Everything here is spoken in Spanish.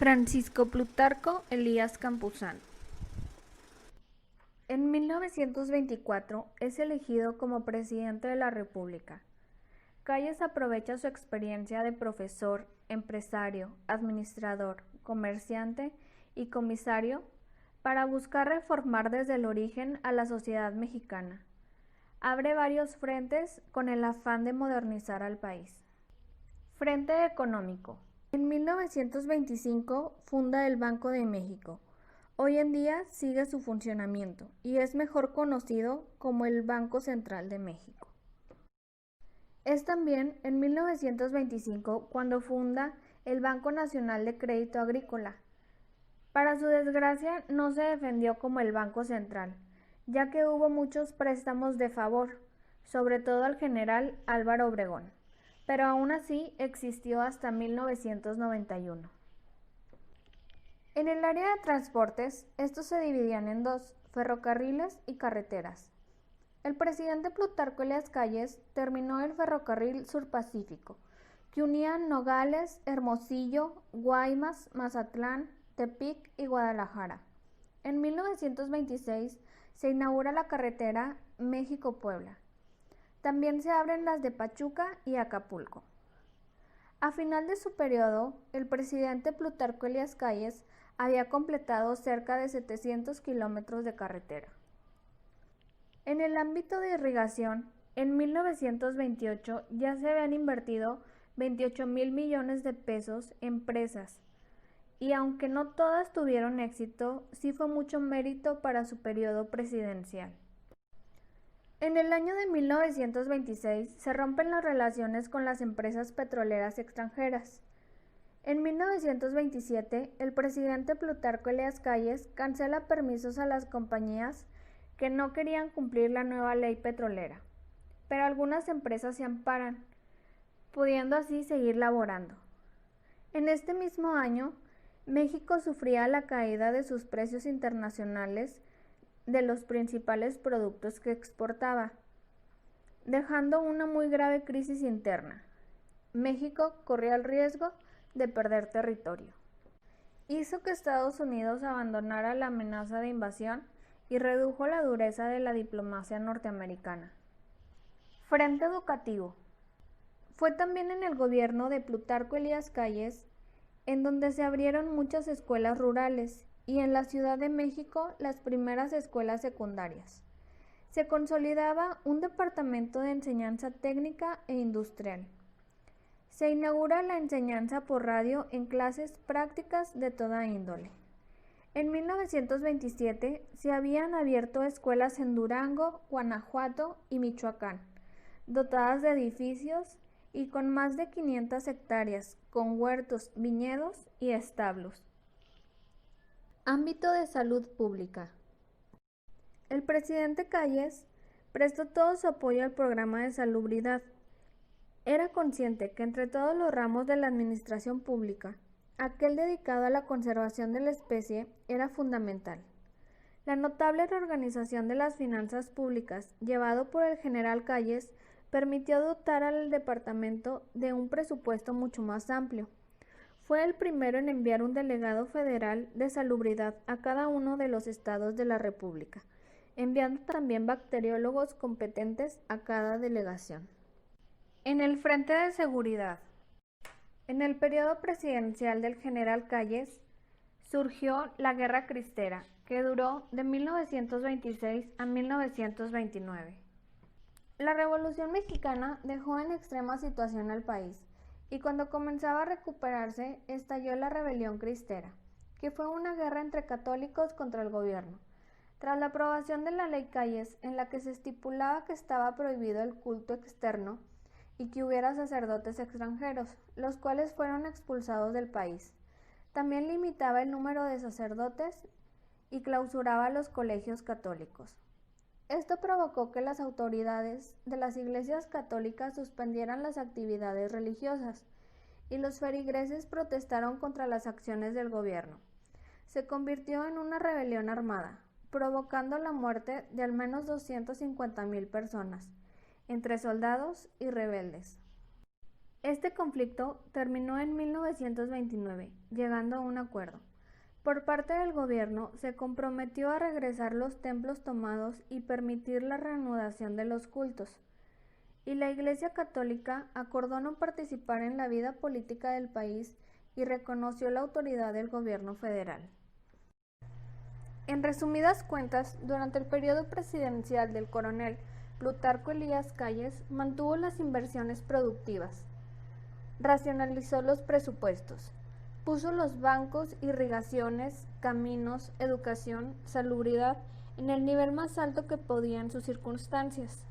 Francisco Plutarco Elías Campuzano. En 1924 es elegido como presidente de la República. Calles aprovecha su experiencia de profesor, empresario, administrador, comerciante y comisario para buscar reformar desde el origen a la sociedad mexicana. Abre varios frentes con el afán de modernizar al país. Frente económico. En 1925 funda el Banco de México. Hoy en día sigue su funcionamiento y es mejor conocido como el Banco Central de México. Es también en 1925 cuando funda el Banco Nacional de Crédito Agrícola. Para su desgracia, no se defendió como el Banco Central, ya que hubo muchos préstamos de favor, sobre todo al general Álvaro Obregón, pero aún así existió hasta 1991. En el área de transportes, estos se dividían en dos, ferrocarriles y carreteras. El presidente Plutarco Elías Calles terminó el ferrocarril Sur-Pacífico, que unía Nogales, Hermosillo, Guaymas, Mazatlán, Tepic y Guadalajara. En 1926 se inaugura la carretera México-Puebla. También se abren las de Pachuca y Acapulco. A final de su periodo, el presidente Plutarco Elías Calles había completado cerca de 700 kilómetros de carretera. En el ámbito de irrigación, en 1928 ya se habían invertido 28,000 millones de pesos en presas, y aunque no todas tuvieron éxito, sí fue mucho mérito para su periodo presidencial. En el año de 1926 se rompen las relaciones con las empresas petroleras extranjeras. En 1927, el presidente Plutarco Elías Calles cancela permisos a las compañías que no querían cumplir la nueva ley petrolera, pero algunas empresas se amparan, pudiendo así seguir laborando. En este mismo año, México sufría la caída de sus precios internacionales de los principales productos que exportaba, dejando una muy grave crisis interna. México corría el riesgo de perder territorio. Hizo que Estados Unidos abandonara la amenaza de invasión y redujo la dureza de la diplomacia norteamericana. Frente educativo. Fue también en el gobierno de Plutarco Elías Calles en donde se abrieron muchas escuelas rurales y en la Ciudad de México las primeras escuelas secundarias. Se consolidaba un departamento de enseñanza técnica e industrial. Se inaugura la enseñanza por radio en clases prácticas de toda índole. En 1927 se habían abierto escuelas en Durango, Guanajuato y Michoacán, dotadas de edificios y con más de 500 hectáreas, con huertos, viñedos y establos. Ámbito de salud pública. El presidente Calles prestó todo su apoyo al programa de salubridad. Era consciente que entre todos los ramos de la administración pública, aquel dedicado a la conservación de la especie era fundamental. La notable reorganización de las finanzas públicas, llevado por el general Calles, permitió dotar al departamento de un presupuesto mucho más amplio. Fue el primero en enviar un delegado federal de salubridad a cada uno de los estados de la República, enviando también bacteriólogos competentes a cada delegación. En el frente de seguridad. En el periodo presidencial del general Calles surgió la Guerra Cristera, que duró de 1926 a 1929. La Revolución Mexicana dejó en extrema situación al país, y cuando comenzaba a recuperarse, estalló la Rebelión Cristera, que fue una guerra entre católicos contra el gobierno. Tras la aprobación de la Ley Calles, en la que se estipulaba que estaba prohibido el culto externo y que hubiera sacerdotes extranjeros, los cuales fueron expulsados del país. También limitaba el número de sacerdotes y clausuraba los colegios católicos. Esto provocó que las autoridades de las iglesias católicas suspendieran las actividades religiosas y los feligreses protestaron contra las acciones del gobierno. Se convirtió en una rebelión armada, provocando la muerte de al menos 250,000 personas, entre soldados y rebeldes. Este conflicto terminó en 1929, llegando a un acuerdo. Por parte del gobierno se comprometió a regresar los templos tomados y permitir la reanudación de los cultos, y la Iglesia Católica acordó no participar en la vida política del país y reconoció la autoridad del gobierno federal. En resumidas cuentas, durante el periodo presidencial del coronel Plutarco Elías Calles, mantuvo las inversiones productivas, racionalizó los presupuestos, puso los bancos, irrigaciones, caminos, educación, salubridad en el nivel más alto que podía en sus circunstancias.